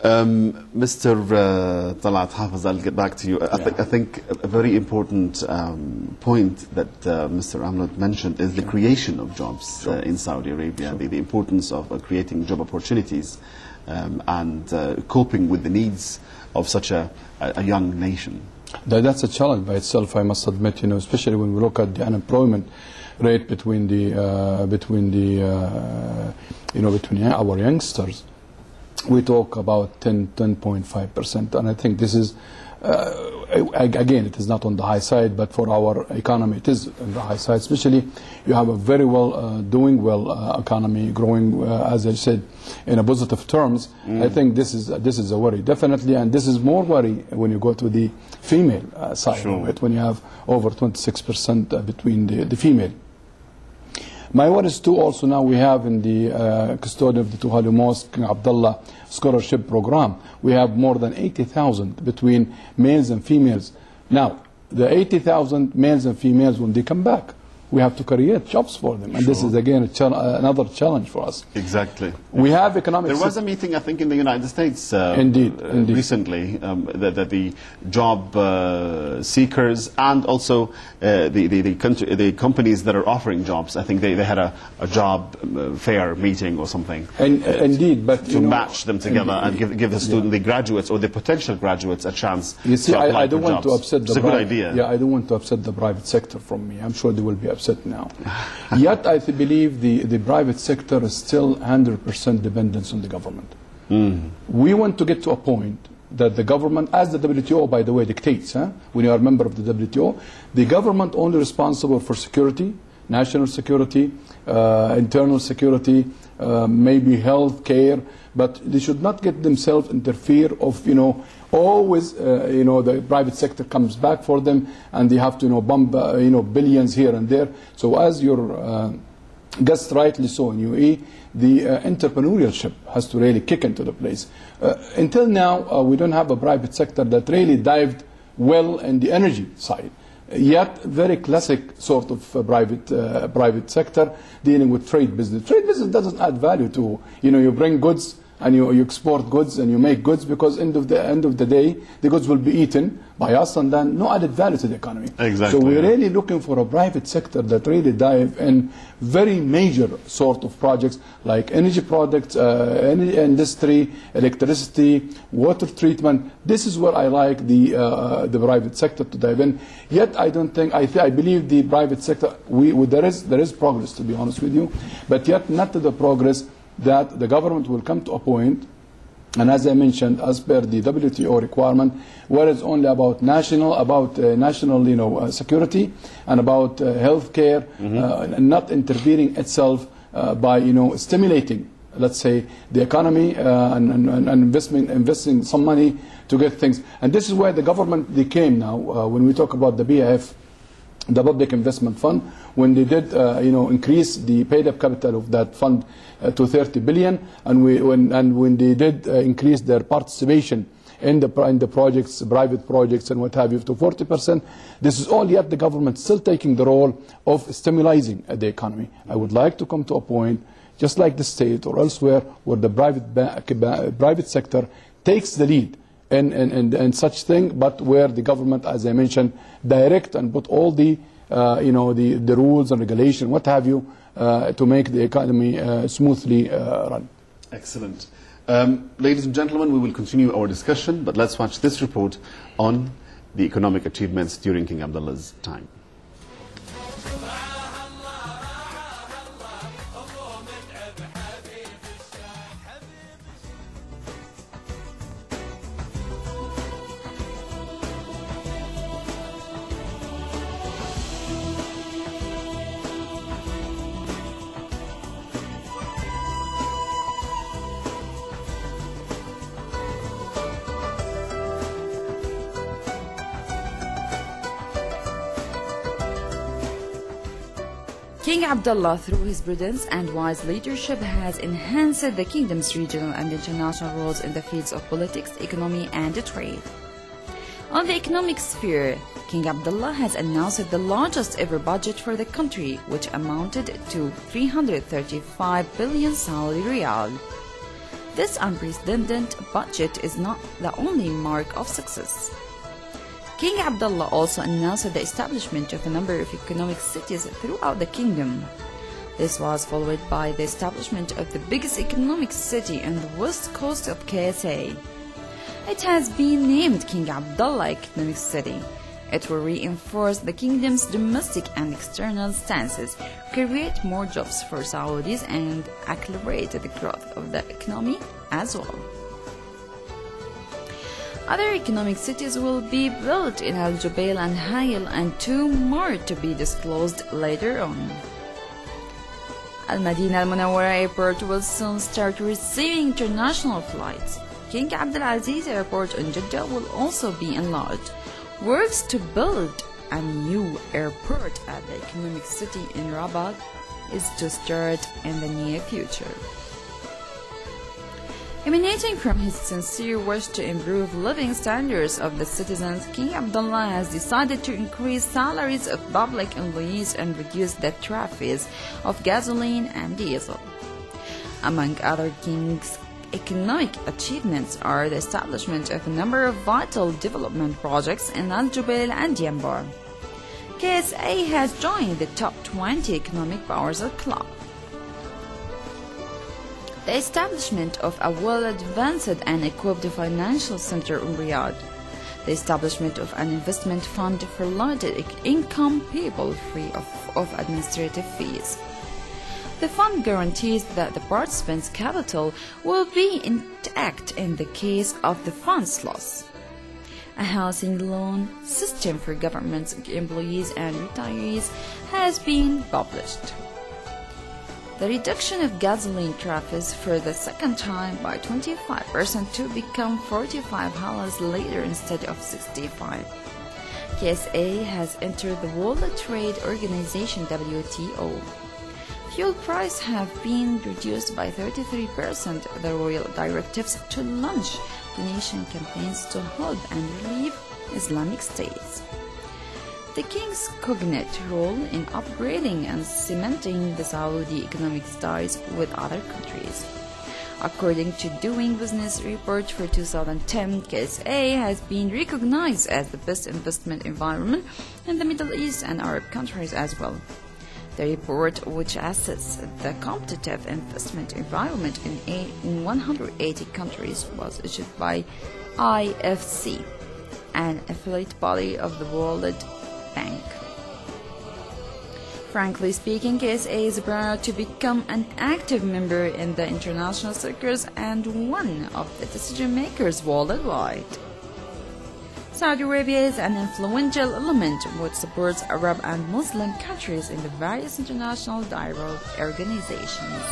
Mr. طلعت Hafez, I'll get back to you. I think a very important point that Mr. Amnot mentioned is the creation of jobs in Saudi Arabia, the importance of creating job opportunities and coping with the needs of such a young nation. That's a challenge by itself, I must admit, especially when we look at the unemployment rate between our youngsters. We talk about 10.5%, and I think this is, again, it is not on the high side, but for our economy, it is on the high side. Especially, you have a very doing well economy, growing, as I said, in a positive terms. I think this is a worry, definitely, and this is more worry when you go to the female side of it, when you have over 26% between the female. My worry is too also now we have in the custodian of the two Holy Mosque, King Abdullah Scholarship Program, we have more than 80,000 between males and females. Now, the 80,000 males and females, when they come back, we have to create jobs for them. And this is, again, another challenge for us. Exactly. We have economic... There was a meeting, I think, in the United States indeed. recently, that the job seekers and also the companies that are offering jobs, I think they had a job fair meeting or something. Indeed, but... To match them together and give the student, the graduates or the potential graduates a chance you see, to apply I don't for want jobs. to upset the It's a good idea. Yeah, I don't want to upset the private sector from me. I'm sure they will be upset now. Yet I believe the private sector is still 100% dependence on the government. We want to get to a point that the government, as the WTO, by the way, dictates, when you are a member of the WTO, the government only responsible for security, national security, internal security, maybe health care, but they should not get themselves interfere of, always, the private sector comes back for them and they have to, bump, billions here and there. So as your guest rightly saw in UAE, the entrepreneurship has to really kick into the place. Until now, we don't have a private sector that really dived well in the energy side. Yet, very classic sort of private sector dealing with trade business. Trade business doesn't add value to, you bring goods and you export goods and you make goods because end of the day, the goods will be eaten by us and then no added value to the economy. Exactly. So we're really looking for a private sector that really dive in very major sort of projects like energy products, energy industry, electricity, water treatment. This is where I like the private sector to dive in. Yet I don't think, I believe the private sector, there is progress, to be honest with you, but yet not to the progress that the government will come to a point, and as I mentioned, as per the WTO requirement, where it's only about national security and about health care, and not interfering itself by stimulating, let's say, the economy and investing some money to get things. And this is where the government came now. When we talk about the BIF, the Public Investment Fund, when they did increase the paid-up capital of that fund to 30 billion, and when they did increase their participation in the projects, private projects and what have you, to 40%, this is all yet the government still taking the role of stimulating the economy. I would like to come to a point, just like the state or elsewhere, where the private sector takes the lead in such thing, but where the government, as I mentioned, direct and put all the the rules and regulation, what have you, to make the economy smoothly run. Excellent. Ladies and gentlemen, we will continue our discussion, but let's watch this report on the economic achievements during King Abdullah's time. King Abdullah, through his prudence and wise leadership, has enhanced the kingdom's regional and international roles in the fields of politics, economy, and trade. On the economic sphere, King Abdullah has announced the largest ever budget for the country, which amounted to 335 billion Saudi riyal. This unprecedented budget is not the only mark of success. King Abdullah also announced the establishment of a number of economic cities throughout the kingdom. This was followed by the establishment of the biggest economic city on the west coast of KSA. It has been named King Abdullah Economic City. It will reinforce the kingdom's domestic and external stances, create more jobs for Saudis, and accelerate the growth of the economy as well. Other economic cities will be built in Al Jubail and Hayil, and 2 more to be disclosed later on. Al Madinah Al Munawwara Airport will soon start receiving international flights. King Abdulaziz Airport in Jeddah will also be enlarged. Works to build a new airport at the economic city in Rabat is to start in the near future. Emanating from his sincere wish to improve living standards of the citizens, King Abdullah has decided to increase salaries of public employees and reduce the tariffs of gasoline and diesel. Among other King's economic achievements are the establishment of a number of vital development projects in Al Jubail and Yanbar. KSA has joined the top 20 economic powers club. The establishment of a well-advanced and equipped financial center in Riyadh. The establishment of an investment fund for low-income people free of administrative fees. The fund guarantees that the participants' capital will be intact in the case of the fund's loss. A housing loan system for government employees and retirees has been published. The reduction of gasoline tariffs for the second time by 25% to become 45 halas later instead of 65. KSA has entered the World Trade Organization (WTO). Fuel prices have been reduced by 33%. The royal directives to launch donation campaigns to help and relieve Islamic states. The king's cognate role in upgrading and cementing the Saudi economic ties with other countries. According to Doing Business report for 2010, KSA has been recognized as the best investment environment in the Middle East and Arab countries as well. The report, which assesses the competitive investment environment in 180 countries, was issued by IFC, an affiliate body of the World Bank. Frankly speaking, KSA is proud to become an active member in the international circles and one of the decision makers worldwide. Saudi Arabia is an influential element which supports Arab and Muslim countries in the various international dialogue organizations.